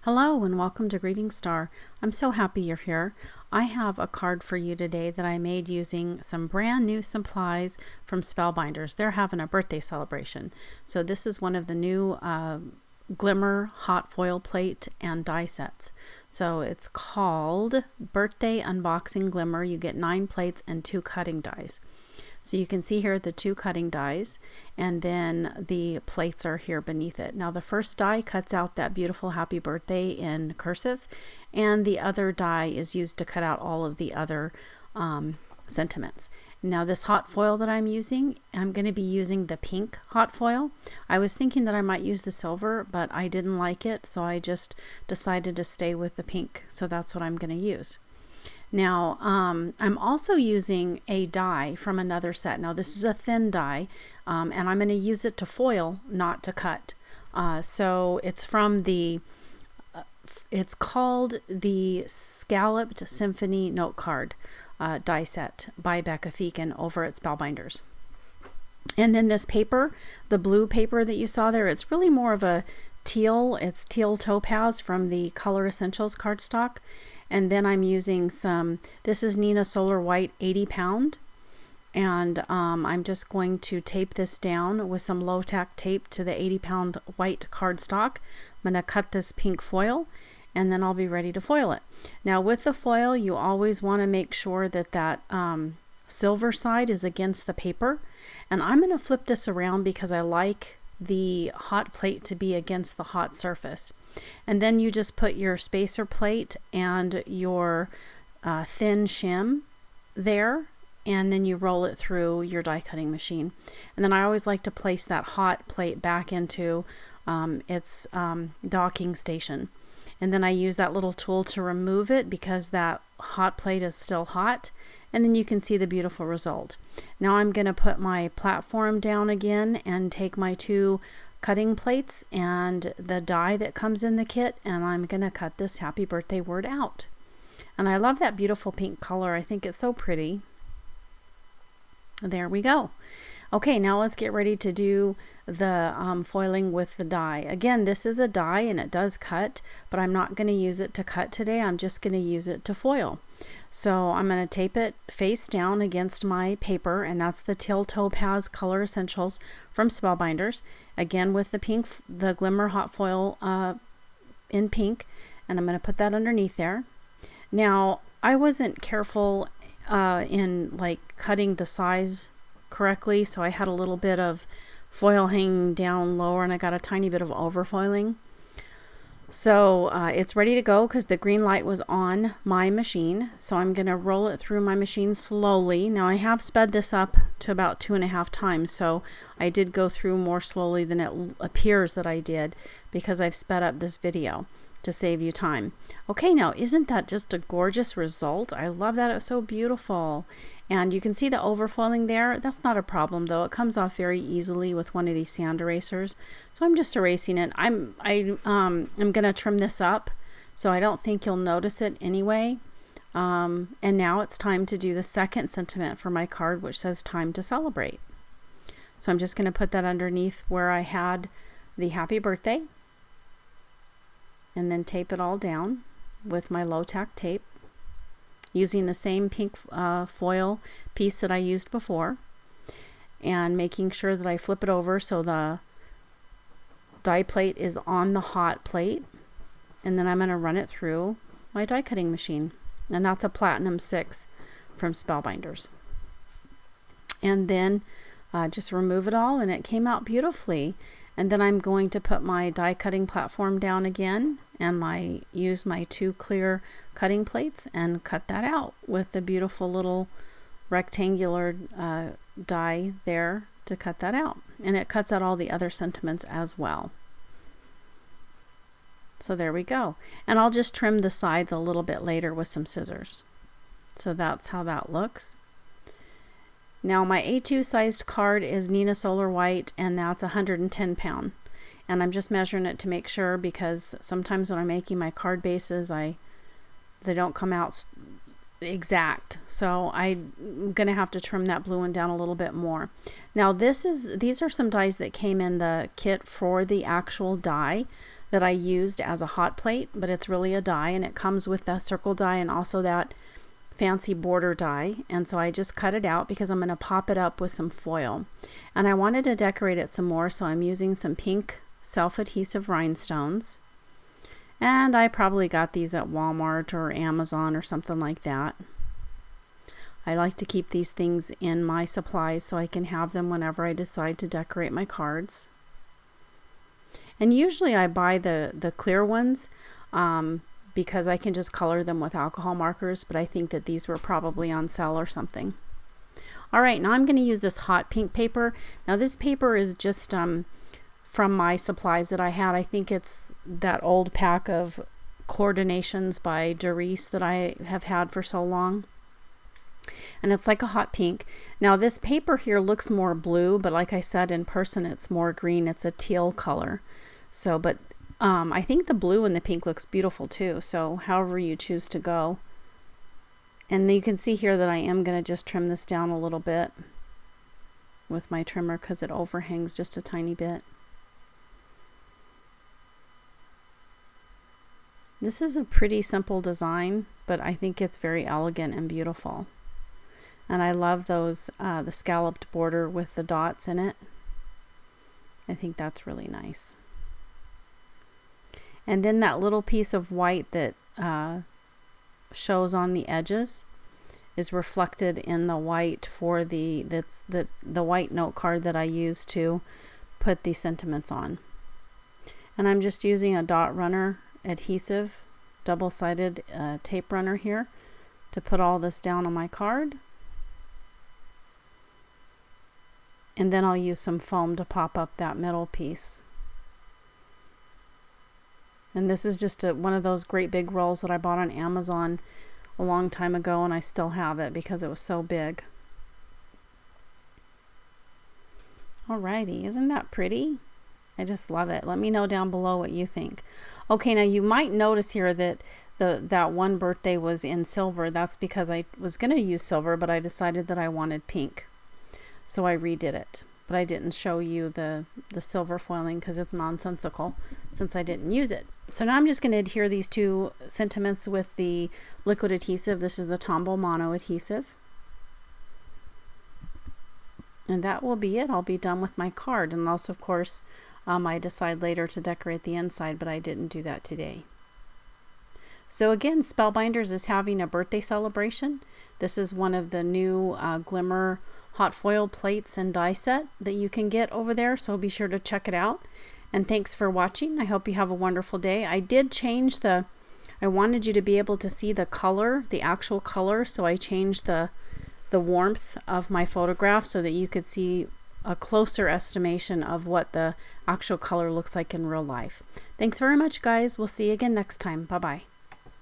Hello and welcome to Greetingstar. I'm so happy you're here. I have a card for you today that I made using some brand new supplies from Spellbinders. They're having a birthday celebration. So this is one of the new Glimmer hot foil plate and die sets. So it's called Birthday Unboxing Glimmer. You get 9 plates and 2 cutting dies. So you can see here the 2 cutting dies, and then the plates are here beneath it. Now the first die cuts out that beautiful happy birthday in cursive, and the other die is used to cut out all of the other sentiments. Now this hot foil that I'm using, I'm going to be using the pink hot foil. I was thinking that I might use the silver, but I didn't like it, so I just decided to stay with the pink. So that's what I'm going to use. Now, I'm also using a die from another set. Now, this is a thin die, and I'm going to use it to foil, not to cut. So it's from the, it's called the Scalloped Symphony Note Card die set by Becca Feekin over at Spellbinders. And then this paper, the blue paper that you saw there, it's really more of a teal. It's teal topaz from the Color Essentials cardstock. And then I'm using some, this is Nina Solar White 80 pound. And I'm just going to tape this down with some low tack tape to the 80 pound white cardstock. I'm going to cut this pink foil and then I'll be ready to foil it. Now with the foil, you always want to make sure that that silver side is against the paper. And I'm going to flip this around because I like the hot plate to be against the hot surface. And then you just put your spacer plate and your thin shim there, and then you roll it through your die cutting machine. And then I always like to place that hot plate back into its docking station. And then I use that little tool to remove it because that hot plate is still hot. And then you can see the beautiful result. Now I'm going to put my platform down again and take my 2 cutting plates and the die that comes in the kit, and I'm going to cut this happy birthday word out. And I love that beautiful pink color. I think it's so pretty. There we go. Okay, now let's get ready to do the foiling with the die. Again, this is a die and it does cut, but I'm not going to use it to cut today. I'm just going to use it to foil. So I'm going to tape it face down against my paper, and that's the Teal Topaz Color Essentials from Spellbinders. Again with the pink, the Glimmer hot foil in pink, and I'm going to put that underneath there. Now I wasn't careful in like cutting the size correctly, so I had a little bit of foil hanging down lower, and I got a tiny bit of overfoiling. So it's ready to go because the green light was on my machine. So I'm going to roll it through my machine slowly. Now I have sped this up to about 2.5 times. So I did go through more slowly than it appears that I did because I've sped up this video to save you time. Okay, now isn't that just a gorgeous result? I love that. It's so beautiful. And you can see the overfoiling there. That's not a problem though. It comes off very easily with one of these sand erasers. So I'm just erasing it. I'm gonna trim this up so I don't think you'll notice it anyway. And now it's time to do the second sentiment for my card, which says time to celebrate. So I'm just gonna put that underneath where I had the happy birthday, and then tape it all down with my low tack tape using the same pink foil piece that I used before, and making sure that I flip it over so the die plate is on the hot plate, and then I'm going to run it through my die cutting machine, and that's a Platinum 6 from Spellbinders. And then just remove it all, and it came out beautifully. And then I'm going to put my die cutting platform down again and use my 2 clear cutting plates and cut that out with the beautiful little rectangular die there to cut that out. And it cuts out all the other sentiments as well. So there we go. And I'll just trim the sides a little bit later with some scissors. So that's how that looks. Now my A2 sized card is Nina Solar White, and that's 110 pound. And I'm just measuring it to make sure, because sometimes when I'm making my card bases, they don't come out exact. So I'm going to have to trim that blue one down a little bit more. Now these are some dies that came in the kit for the actual die. that I used as a hot plate, but it's really a die, and it comes with the circle die and also that fancy border die. And so I just cut it out because I'm going to pop it up with some foil. And I wanted to decorate it some more, so I'm using some pink self-adhesive rhinestones. And I probably got these at Walmart or Amazon or something like that. I like to keep these things in my supplies so I can have them whenever I decide to decorate my cards. And usually I buy the clear ones because I can just color them with alcohol markers, but I think that these were probably on sale or something. All right, now I'm going to use this hot pink paper. Now this paper is just from my supplies that I had. I think it's that old pack of Coordinations by Doris that I have had for so long. And it's like a hot pink. Now this paper here looks more blue, but like I said, in person it's more green. It's a teal color. So, but I think the blue and the pink looks beautiful too. So however you choose to go. And you can see here that I am going to just trim this down a little bit with my trimmer because it overhangs just a tiny bit. This is a pretty simple design, but I think it's very elegant and beautiful. And I love those, the scalloped border with the dots in it. I think that's really nice. And then that little piece of white that shows on the edges is reflected in the white for the white note card that I use to put these sentiments on. And I'm just using a dot runner adhesive, double-sided tape runner here to put all this down on my card. And then I'll use some foam to pop up that middle piece. And this is just one of those great big rolls that I bought on Amazon a long time ago, and I still have it because it was so big. Alrighty, isn't that pretty? I just love it. Let me know down below what you think. Okay, now you might notice here that that one birthday was in silver. That's because I was going to use silver, but I decided that I wanted pink. So I redid it. But I didn't show you the silver foiling because it's nonsensical since I didn't use it. So now I'm just going to adhere these two sentiments with the liquid adhesive. This is the Tombow Mono adhesive. And that will be it. I'll be done with my card. Unless, of course, I decide later to decorate the inside, but I didn't do that today. So again, Spellbinders is having a birthday celebration. This is one of the new Glimmer hot foil plates and die set that you can get over there, so be sure to check it out. And thanks for watching. I hope you have a wonderful day. I did change I wanted you to be able to see the color, the actual color, so I changed the warmth of my photograph so that you could see a closer estimation of what the actual color looks like in real life. Thanks very much, guys. We'll see you again next time. Bye-bye.